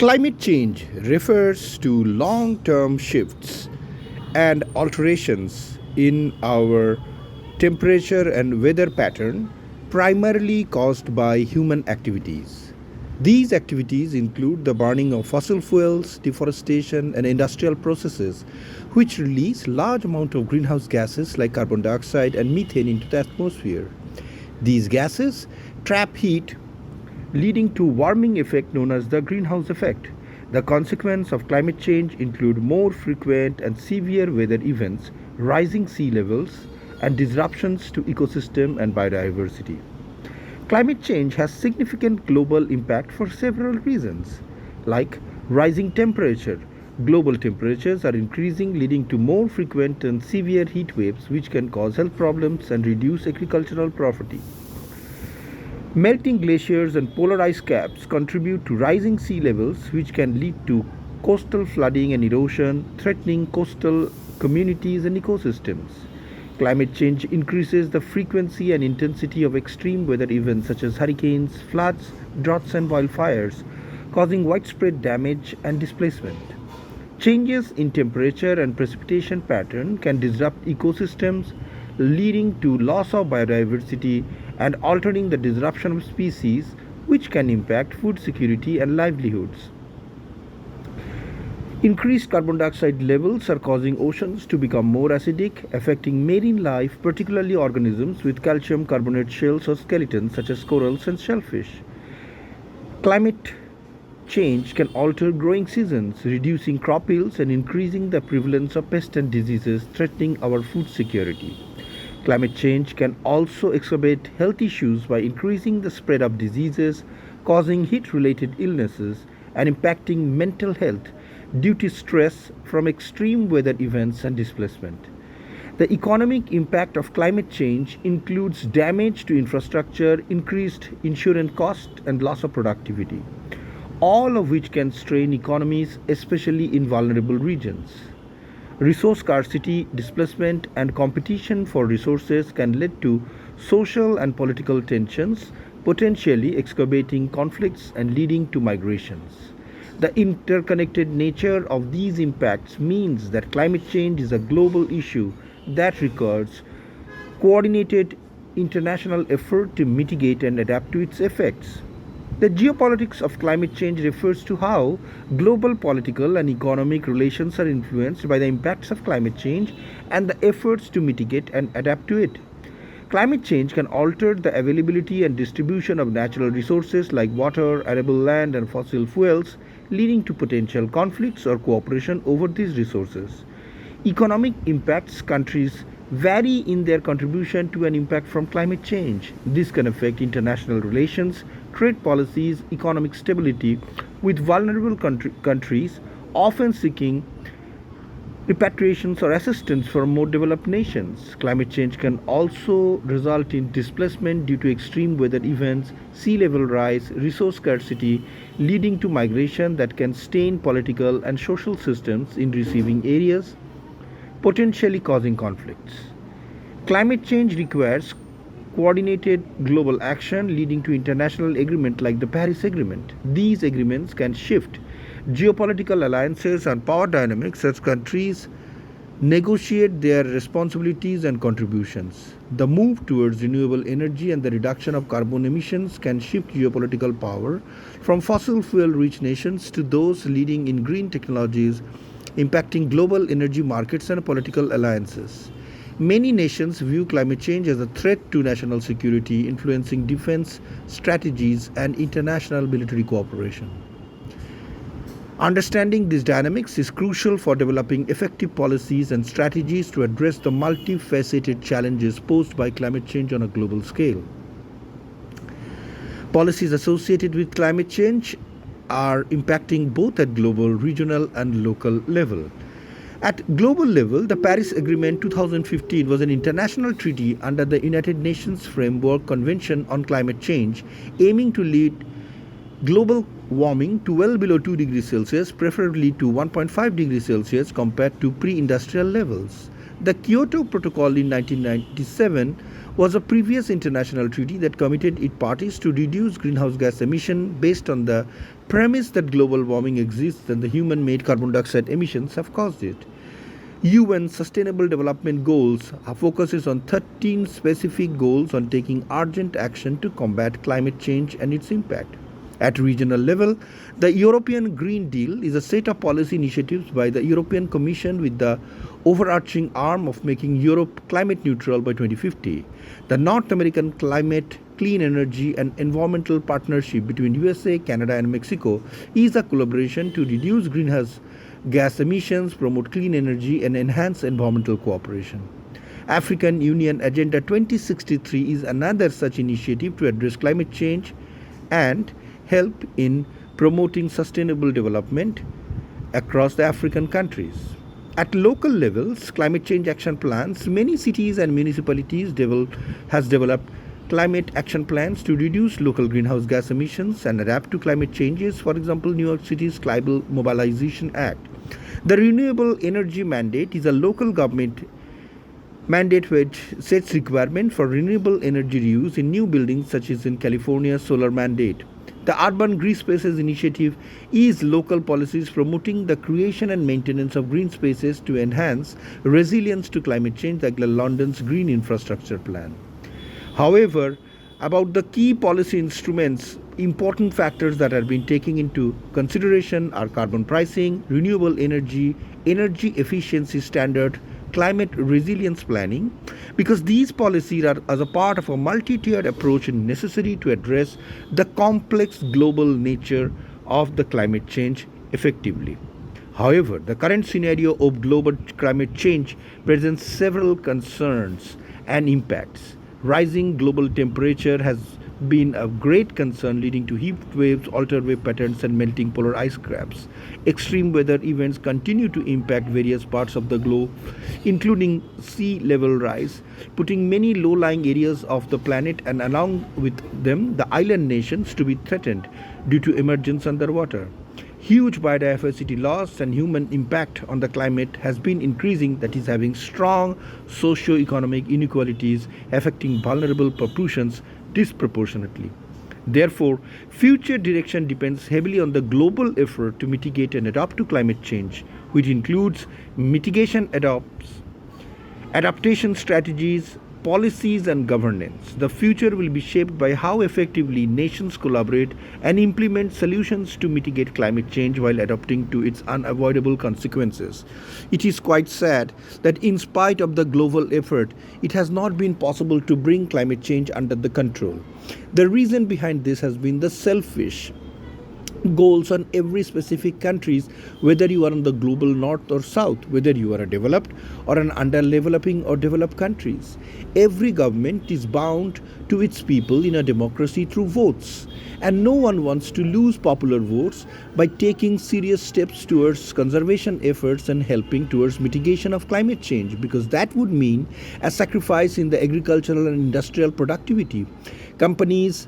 Climate change refers to long term shifts and alterations in our temperature and weather pattern, primarily caused by human activities. These activities include the burning of fossil fuels, deforestation, and industrial processes, which release large amounts of greenhouse gases like carbon dioxide and methane into the atmosphere. These gases trap heat, leading to warming effect known as the greenhouse effect. The consequences of climate change include more frequent and severe weather events, rising sea levels, and disruptions to ecosystem and biodiversity. Climate change has significant global impact for several reasons, like rising temperature. Global temperatures are increasing, leading to more frequent and severe heat waves, which can cause health problems and reduce agricultural productivity. Melting glaciers and polar ice caps contribute to rising sea levels, which can lead to coastal flooding and erosion, threatening coastal communities and ecosystems. Climate change increases the frequency and intensity of extreme weather events such as hurricanes, floods, droughts, and wildfires, causing widespread damage and displacement. Changes in temperature and precipitation pattern can disrupt ecosystems, leading to loss of biodiversity and altering the disruption of species, which can impact food security and livelihoods. Increased carbon dioxide levels are causing oceans to become more acidic, affecting marine life, particularly organisms with calcium carbonate shells or skeletons such as corals and shellfish. Climate change can alter growing seasons, reducing crop yields and increasing the prevalence of pests and diseases, threatening our food security. Climate change can also exacerbate health issues by increasing the spread of diseases, causing heat-related illnesses, and impacting mental health due to stress from extreme weather events and displacement. The economic impact of climate change includes damage to infrastructure, increased insurance costs, and loss of productivity, all of which can strain economies, especially in vulnerable regions. Resource scarcity, displacement, and competition for resources can lead to social and political tensions, potentially exacerbating conflicts and leading to migrations. The interconnected nature of these impacts means that climate change is a global issue that requires coordinated international effort to mitigate and adapt to its effects. The geopolitics of climate change refers to how global political and economic relations are influenced by the impacts of climate change and the efforts to mitigate and adapt to it. Climate change can alter the availability and distribution of natural resources like water, arable land, and fossil fuels, leading to potential conflicts or cooperation over these resources. Economic impacts countries vary in their contribution to an impact from climate change. This can affect international relations, trade policies, economic stability, with vulnerable countries often seeking repatriations or assistance from more developed nations. Climate change can also result in displacement due to extreme weather events, sea level rise, resource scarcity, leading to migration that can strain political and social systems in receiving areas, potentially causing conflicts. Climate change requires coordinated global action leading to international agreement like the Paris Agreement. These agreements can shift geopolitical alliances and power dynamics as countries negotiate their responsibilities and contributions. The move towards renewable energy and the reduction of carbon emissions can shift geopolitical power from fossil fuel rich nations to those leading in green technologies, impacting global energy markets and political alliances. Many nations view climate change as a threat to national security, influencing defense strategies and international military cooperation. Understanding these dynamics is crucial for developing effective policies and strategies to address the multifaceted challenges posed by climate change on a global scale. Policies associated with climate change are impacting both at global, regional, and local level. At global level, the Paris Agreement 2015 was an international treaty under the United Nations Framework Convention on Climate Change, aiming to lead global warming to well below 2 degrees Celsius, preferably to 1.5 degrees Celsius compared to pre-industrial levels. The Kyoto Protocol in 1997 was a previous international treaty that committed its parties to reduce greenhouse gas emission based on the premise that global warming exists and the human made carbon dioxide emissions have caused it. UN Sustainable Development Goals focuses on 13 specific goals on taking urgent action to combat climate change and its impact. At regional level, the European Green Deal is a set of policy initiatives by the European Commission with the overarching arm of making Europe climate neutral by 2050. The North American Climate, Clean Energy and Environmental Partnership between USA, Canada and Mexico is a collaboration to reduce greenhouse gas emissions, promote clean energy and enhance environmental cooperation. African Union Agenda 2063 is another such initiative to address climate change and help in promoting sustainable development across the African countries. At local levels, climate change action plans, many cities and municipalities has developed climate action plans to reduce local greenhouse gas emissions and adapt to climate changes. For example, New York City's Climate Mobilization Act. The Renewable Energy Mandate is a local government mandate which sets requirements for renewable energy reuse in new buildings, such as in California's solar mandate. The Urban Green Spaces Initiative is local policies promoting the creation and maintenance of green spaces to enhance resilience to climate change, like London's Green Infrastructure Plan. However, about the key policy instruments, important factors that are being taken into consideration are carbon pricing, renewable energy, energy efficiency standard, climate resilience planning, because these policies are as a part of a multi-tiered approach and necessary to address the complex global nature of the climate change effectively. However, the current scenario of global climate change presents several concerns and impacts. Rising global temperature has been a great concern, leading to heat waves, altered wave patterns and melting polar ice caps. Extreme weather events continue to impact various parts of the globe, including sea level rise, putting many low-lying areas of the planet and along with them the island nations to be threatened due to emergence underwater. Huge biodiversity loss and human impact on the climate has been increasing, that is having strong socio-economic inequalities affecting vulnerable populations disproportionately. Therefore, future direction depends heavily on the global effort to mitigate and adapt to climate change, which includes adaptation strategies, policies and governance. The future will be shaped by how effectively nations collaborate and implement solutions to mitigate climate change while adapting to its unavoidable consequences. It is quite sad that in spite of the global effort, it has not been possible to bring climate change under the control. The reason behind this has been the selfish goals on every specific countries, whether you are in the global north or south, whether you are a developed or an underdeveloping or developed countries. Every government is bound to its people in a democracy through votes, and no one wants to lose popular votes by taking serious steps towards conservation efforts and helping towards mitigation of climate change, because that would mean a sacrifice in the agricultural and industrial productivity. Companies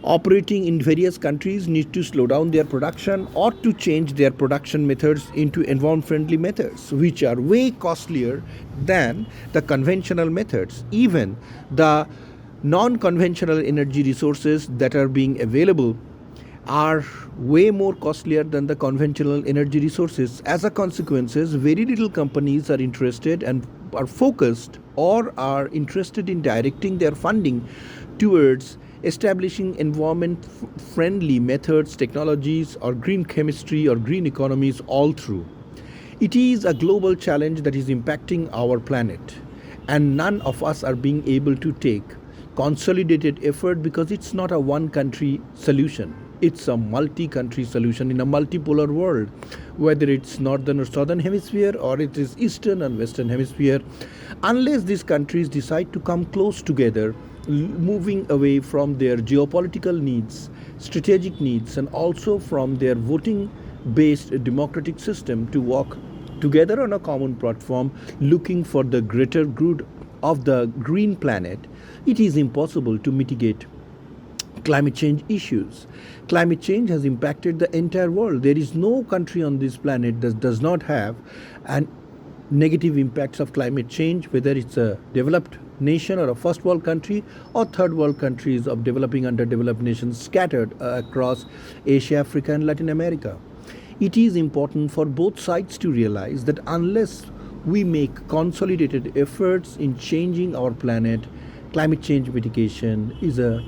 operating in various countries need to slow down their production or to change their production methods into environment-friendly methods, which are way costlier than the conventional methods. Even the non-conventional energy resources that are being available are way more costlier than the conventional energy resources. As a consequence, very little companies are interested and are focused or are interested in directing their funding towards establishing environment-friendly methods, technologies, or green chemistry or green economies all through. It is a global challenge that is impacting our planet, and none of us are being able to take consolidated effort because it's not a one-country solution. It's a multi-country solution in a multipolar world, whether it's northern or southern hemisphere or it is eastern and western hemisphere. Unless these countries decide to come close together, moving away from their geopolitical needs, strategic needs, and also from their voting-based democratic system to work together on a common platform, looking for the greater good of the green planet, it is impossible to mitigate climate change issues. Climate change has impacted the entire world. There is no country on this planet that does not have an negative impacts of climate change, whether it's a developed nation or a first world country or third world countries of developing, underdeveloped nations scattered across Asia, Africa, and Latin America. It is important for both sides to realize that unless we make consolidated efforts in changing our planet, climate change mitigation is a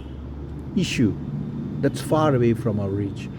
issue that's far away from our reach.